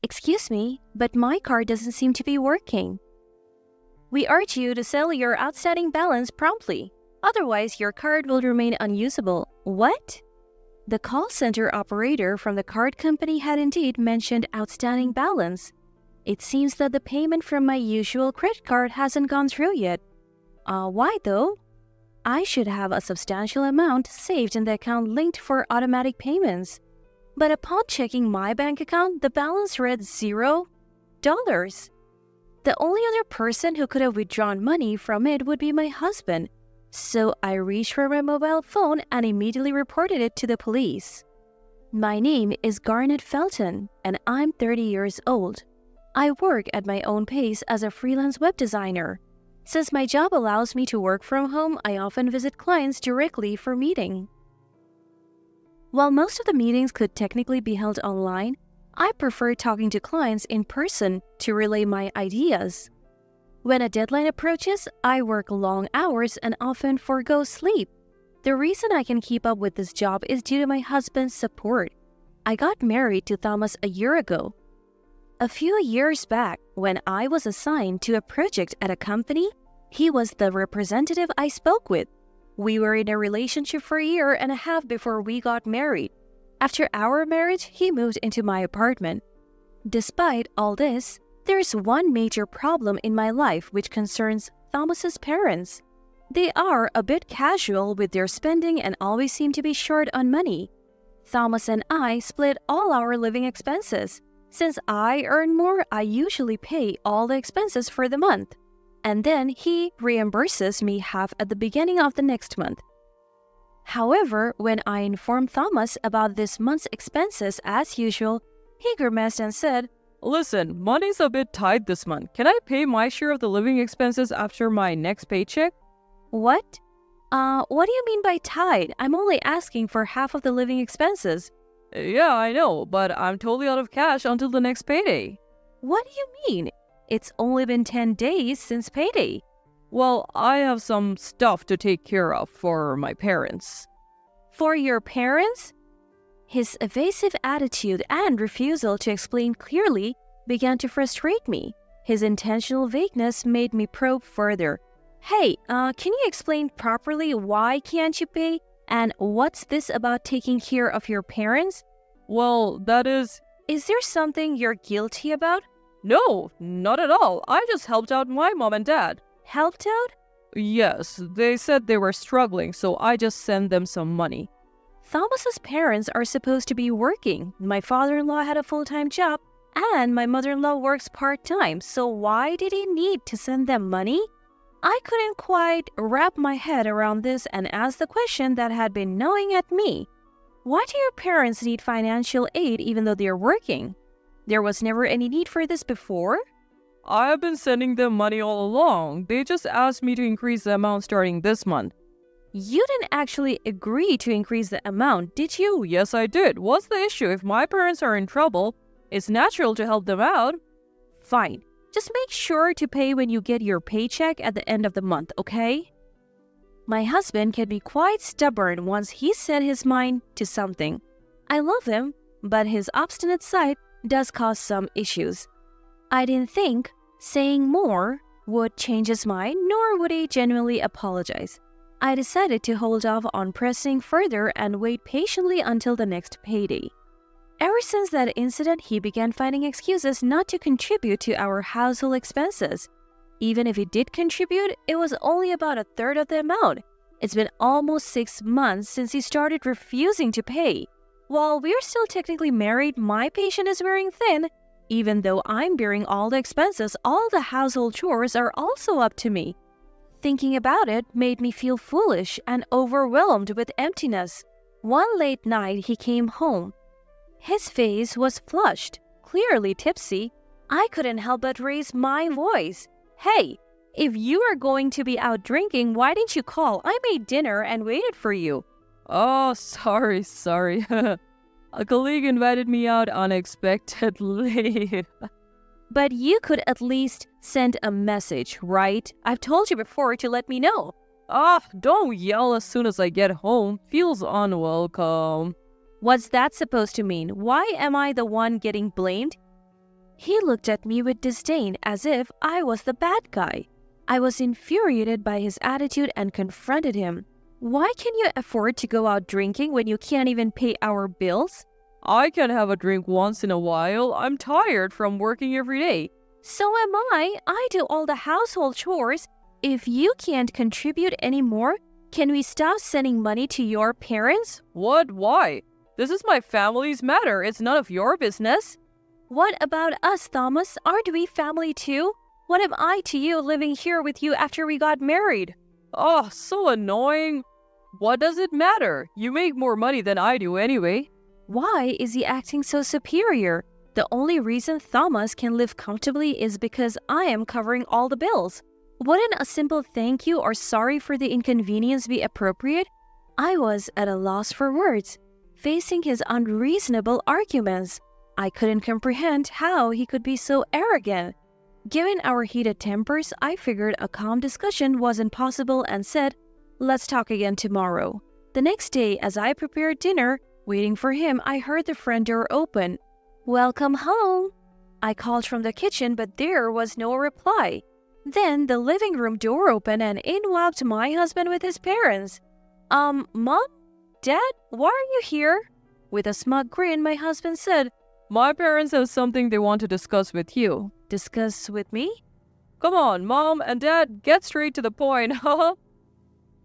Excuse me, but my card doesn't seem to be working. We urge you to sell your outstanding balance promptly. Otherwise, your card will remain unusable. What? The call center operator from the card company had indeed mentioned outstanding balance. It seems that the payment from my usual credit card hasn't gone through yet. Why though? I should have a substantial amount saved in the account linked for automatic payments. But upon checking my bank account, the balance read $0. The only other person who could have withdrawn money from it would be my husband. So I reached for my mobile phone and immediately reported it to the police. My name is Garnet Felton, and I'm 30 years old. I work at my own pace as a freelance web designer. Since my job allows me to work from home, I often visit clients directly for meeting. While most of the meetings could technically be held online, I prefer talking to clients in person to relay my ideas. When a deadline approaches, I work long hours and often forgo sleep. The reason I can keep up with this job is due to my husband's support. I got married to Thomas a year ago. A few years back, when I was assigned to a project at a company, he was the representative I spoke with. We were in a relationship for a year and a half before we got married. After our marriage, he moved into my apartment. Despite all this, there's one major problem in my life which concerns Thomas's parents. They are a bit casual with their spending and always seem to be short on money. Thomas and I split all our living expenses. Since I earn more, I usually pay all the expenses for the month, and then he reimburses me half at the beginning of the next month. However, when I informed Thomas about this month's expenses as usual, he grimaced and said, "Listen, money's a bit tight this month. Can I pay my share of the living expenses after my next paycheck?" What? What do you mean by tight? I'm only asking for half of the living expenses. Yeah, I know, but I'm totally out of cash until the next payday. What do you mean? It's only been 10 days since payday. Well, I have some stuff to take care of for my parents. For your parents? His evasive attitude and refusal to explain clearly began to frustrate me. His intentional vagueness made me probe further. Hey, can you explain properly why can't you pay? And what's this about taking care of your parents? Well, that is... Is there something you're guilty about? No, not at all. I just helped out my mom and dad. Helped out? Yes, they said they were struggling, so I just sent them some money. Thomas's parents are supposed to be working. My father-in-law had a full-time job, and my mother-in-law works part-time, so why did he need to send them money? I couldn't quite wrap my head around this and asked the question that had been gnawing at me. Why do your parents need financial aid even though they're working? There was never any need for this before? I have been sending them money all along. They just asked me to increase the amount starting this month. You didn't actually agree to increase the amount, did you? Yes, I did. What's the issue? If my parents are in trouble, it's natural to help them out. Fine. Just make sure to pay when you get your paycheck at the end of the month, okay? My husband can be quite stubborn once he's set his mind to something. I love him, but his obstinate side does cause some issues. I didn't think saying more would change his mind, nor would he genuinely apologize. I decided to hold off on pressing further and wait patiently until the next payday. Ever since that incident, he began finding excuses not to contribute to our household expenses. Even if he did contribute, it was only about a third of the amount. It's been almost 6 months since he started refusing to pay. While we're still technically married, my patience is wearing thin. Even though I'm bearing all the expenses, all the household chores are also up to me. Thinking about it made me feel foolish and overwhelmed with emptiness. One late night, he came home. His face was flushed, clearly tipsy. I couldn't help but raise my voice. Hey, if you are going to be out drinking, why didn't you call? I made dinner and waited for you. Oh, sorry. A colleague invited me out unexpectedly. But you could at least send a message, right? I've told you before to let me know. Don't yell as soon as I get home. Feels unwelcome. What's that supposed to mean? Why am I the one getting blamed? He looked at me with disdain as if I was the bad guy. I was infuriated by his attitude and confronted him. Why can you afford to go out drinking when you can't even pay our bills? I can have a drink once in a while. I'm tired from working every day. So am I. I do all the household chores. If you can't contribute anymore, can we stop sending money to your parents? What? Why? This is my family's matter. It's none of your business. What about us, Thomas? Aren't we family too? What am I to you living here with you after we got married? Oh, so annoying. What does it matter? You make more money than I do anyway. Why is he acting so superior? The only reason Thomas can live comfortably is because I am covering all the bills. Wouldn't a simple thank you or sorry for the inconvenience be appropriate? I was at a loss for words, facing his unreasonable arguments. I couldn't comprehend how he could be so arrogant. Given our heated tempers, I figured a calm discussion wasn't possible and said, "Let's talk again tomorrow." The next day, as I prepared dinner, waiting for him, I heard the front door open. "Welcome home," I called from the kitchen, but there was no reply. Then the living room door opened and in walked my husband with his parents. Mom? Dad? Why are you here?" With a smug grin, my husband said, My parents have something they want to discuss with you. "Discuss with me?" Come on, Mom and Dad, get straight to the point, haha.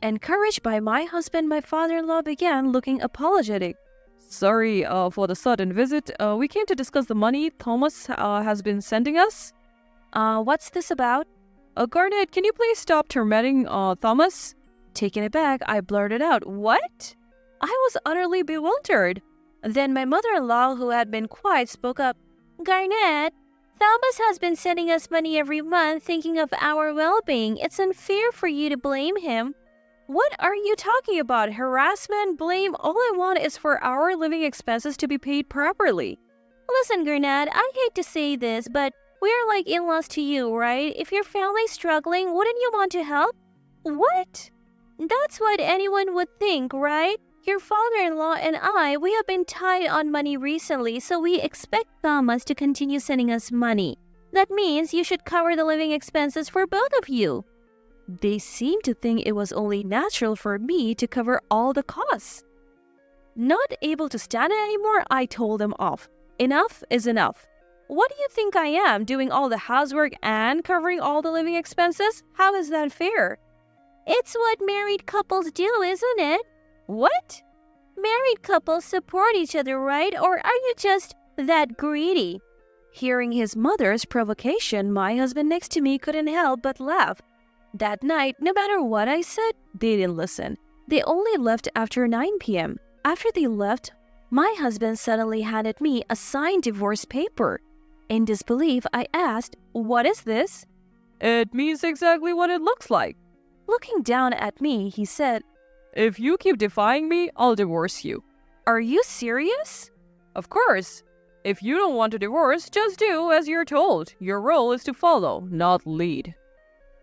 Encouraged by my husband, my father-in-law began looking apologetic. Sorry for the sudden visit. We came to discuss the money Thomas has been sending us. What's this about?" Garnet, can you please stop tormenting Thomas? Taken aback, I blurted out, "What?" I was utterly bewildered. Then my mother-in-law, who had been quiet, spoke up. "Garnet, Thomas has been sending us money every month thinking of our well-being. It's unfair for you to blame him." "What are you talking about? Harassment? Blame? All I want is for our living expenses to be paid properly." "Listen, Garnet, I hate to say this, but we're like in-laws to you, right? If your family's struggling, wouldn't you want to help?" "What?" "That's what anyone would think, right? Your father-in-law and we have been tight on money recently, so we expect Thomas to continue sending us money. That means you should cover the living expenses for both of you." They seemed to think it was only natural for me to cover all the costs. Not able to stand it anymore, I told them off. Enough is enough. What do you think I am, doing all the housework and covering all the living expenses? How is that fair? "It's what married couples do, isn't it?" "What?" "Married couples support each other, right? Or are you just that greedy?" Hearing his mother's provocation, my husband next to me couldn't help but laugh. That night, no matter what I said, they didn't listen. They only left after 9 p.m. After they left, my husband suddenly handed me a signed divorce paper. In disbelief, I asked, "What is this?" It means exactly what it looks like. Looking down at me, he said, If you keep defying me, I'll divorce you. "Are you serious?" Of course. If you don't want to divorce, just do as you're told. Your role is to follow, not lead.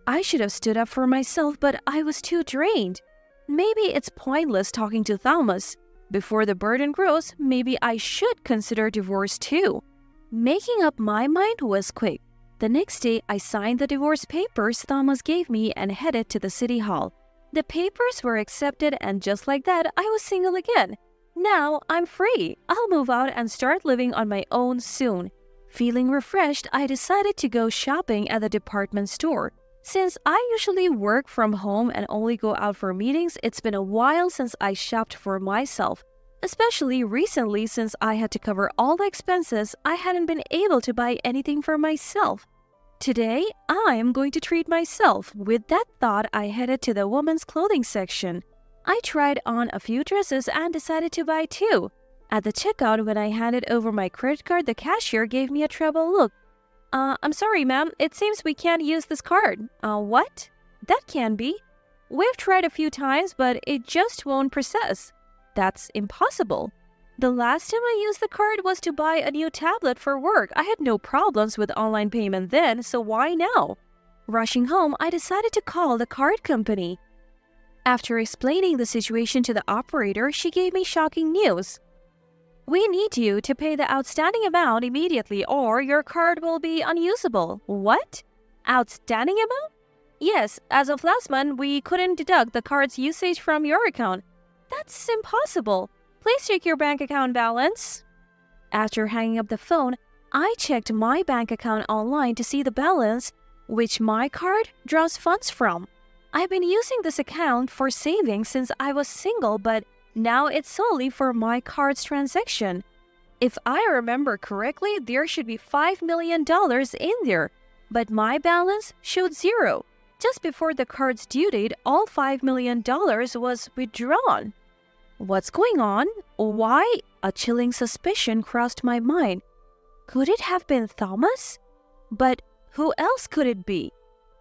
I should have stood up for myself, but I was too drained. Maybe it's pointless talking to Thomas. Before the burden grows, maybe I should consider divorce too. Making up my mind was quick. The next day, I signed the divorce papers Thomas gave me and headed to the city hall. The papers were accepted, and just like that, I was single again. Now I'm free. I'll move out and start living on my own soon. Feeling refreshed, I decided to go shopping at the department store. Since I usually work from home and only go out for meetings, it's been a while since I shopped for myself. Especially recently, since I had to cover all the expenses, I hadn't been able to buy anything for myself. Today, I'm going to treat myself. With that thought, I headed to the women's clothing section. I tried on a few dresses and decided to buy 2. At the checkout, when I handed over my credit card, the cashier gave me a troubled look. I'm sorry, ma'am. It seems we can't use this card." What? That can be. We've tried a few times, but it just won't process." "That's impossible." "The last time I used the card was to buy a new tablet for work. I had no problems with online payment then, so why now?" Rushing home, I decided to call the card company. After explaining the situation to the operator, she gave me shocking news. We need you to pay the outstanding amount immediately or your card will be unusable. What? Outstanding amount? Yes, as of last month, we couldn't deduct the card's usage from your account. That's impossible. Please check your bank account balance. After hanging up the phone, I checked my bank account online to see the balance, which my card draws funds from. I've been using this account for savings since I was single, but now it's solely for my card's transaction. If I remember correctly, there should be $5 million in there, but my balance showed zero. Just before the card's due date, all $5 million was withdrawn. What's going on? Why? A chilling suspicion crossed my mind. Could it have been Thomas? But who else could it be?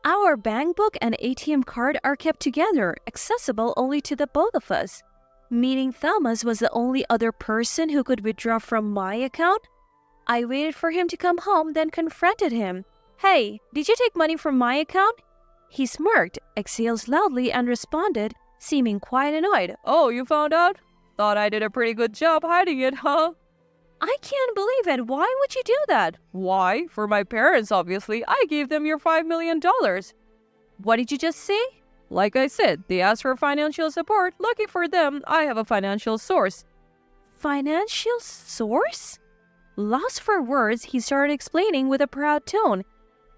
Our bank book and ATM card are kept together, accessible only to the both of us. Meaning Thomas was the only other person who could withdraw from my account? I waited for him to come home, then confronted him. Hey, did you take money from my account? He smirked, exhaled loudly, and responded, seeming quite annoyed. Oh, you found out? Thought I did a pretty good job hiding it, huh? I can't believe it. Why would you do that? Why? For my parents, obviously. I gave them your $5 million. What did you just say? Like I said, they asked for financial support. Lucky for them, I have a financial source. Financial source? Lost for words, he started explaining with a proud tone.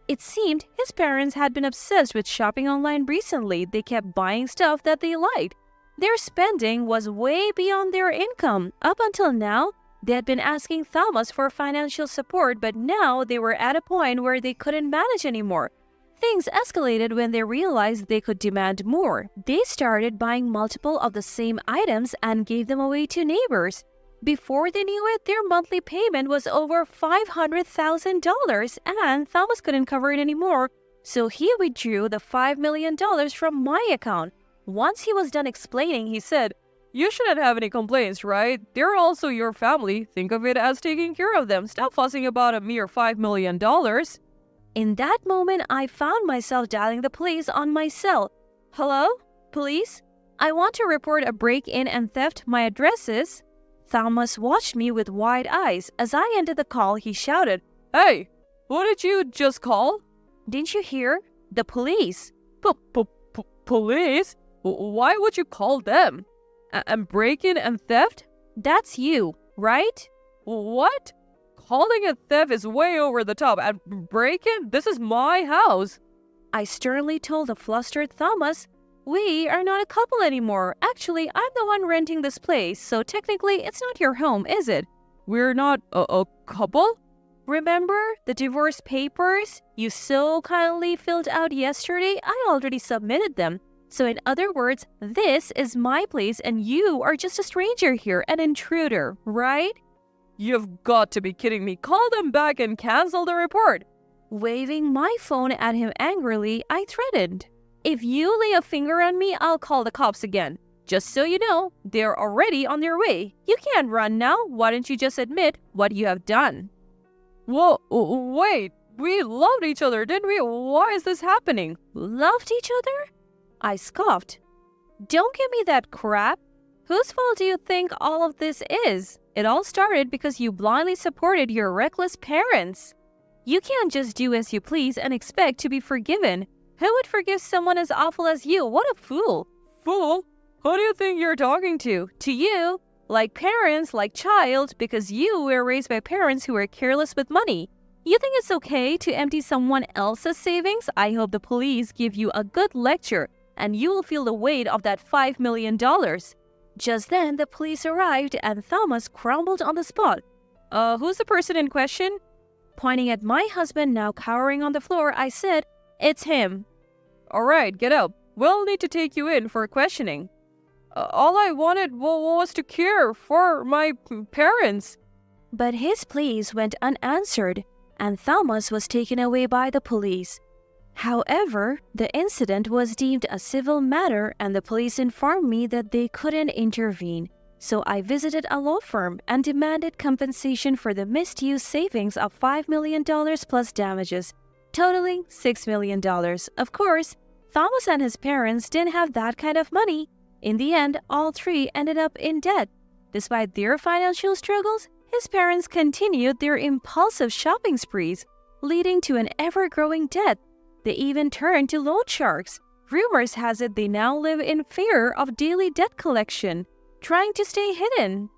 It seemed his parents had been obsessed with shopping online recently. They kept buying stuff that they liked. Their spending was way beyond their income. Up until now, they had been asking Thomas for financial support, but now they were at a point where they couldn't manage anymore. Things escalated when they realized they could demand more. They started buying multiple of the same items and gave them away to neighbors. Before they knew it, their monthly payment was over $500,000, and Thomas couldn't cover it anymore, so he withdrew the $5 million from my account. Once he was done explaining, he said, You shouldn't have any complaints, right? They're also your family. Think of it as taking care of them. Stop fussing about a mere $5 million. In that moment, I found myself dialing the police on my cell. Hello? Police? I want to report a break-in and theft. My address is... Thomas watched me with wide eyes. As I ended the call, he shouted, Hey, who did you just call? Didn't you hear? The police. Police? Why would you call them? And break-in and theft? That's you, right? What? Calling it theft is way over the top. And break-in? This is my house. I sternly told the flustered Thomas, We are not a couple anymore. Actually, I'm the one renting this place, so technically it's not your home, is it? We're not a couple? Remember the divorce papers you so kindly filled out yesterday? I already submitted them. So in other words, this is my place and you are just a stranger here, an intruder, right? You've got to be kidding me. Call them back and cancel the report. Waving my phone at him angrily, I threatened. If you lay a finger on me, I'll call the cops again. Just so you know, they're already on their way. You can't run now. Why don't you just admit what you have done? Whoa, wait. We loved each other, didn't we? Why is this happening? Loved each other? I scoffed. Don't give me that crap. Whose fault do you think all of this is? It all started because you blindly supported your reckless parents. You can't just do as you please and expect to be forgiven. Who would forgive someone as awful as you? What a fool. Fool? Who do you think you're talking to? To you. Like parents, like child, because you were raised by parents who were careless with money. You think it's okay to empty someone else's savings? I hope the police give you a good lecture and you will feel the weight of that $5 million. Just then, the police arrived and Thomas crumbled on the spot. Who's the person in question? Pointing at my husband now cowering on the floor, I said, It's him. All right, get up. We'll need to take you in for questioning. All I wanted was to care for my parents. But his pleas went unanswered, and Thomas was taken away by the police. However, the incident was deemed a civil matter and the police informed me that they couldn't intervene. So I visited a law firm and demanded compensation for the misused savings of $5 million plus damages, totaling $6 million. Of course, Thomas and his parents didn't have that kind of money. In the end, all three ended up in debt. Despite their financial struggles, his parents continued their impulsive shopping sprees, leading to an ever-growing debt. They even turned to loan sharks. Rumors has it they now live in fear of daily debt collection, trying to stay hidden.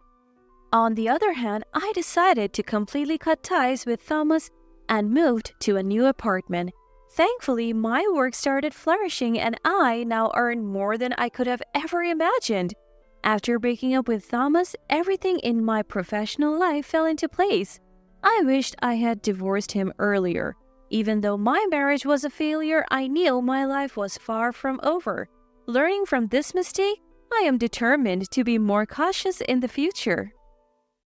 On the other hand, I decided to completely cut ties with Thomas and moved to a new apartment. Thankfully, my work started flourishing and I now earn more than I could have ever imagined. After breaking up with Thomas, everything in my professional life fell into place. I wished I had divorced him earlier. Even though my marriage was a failure, I knew my life was far from over. Learning from this mistake, I am determined to be more cautious in the future.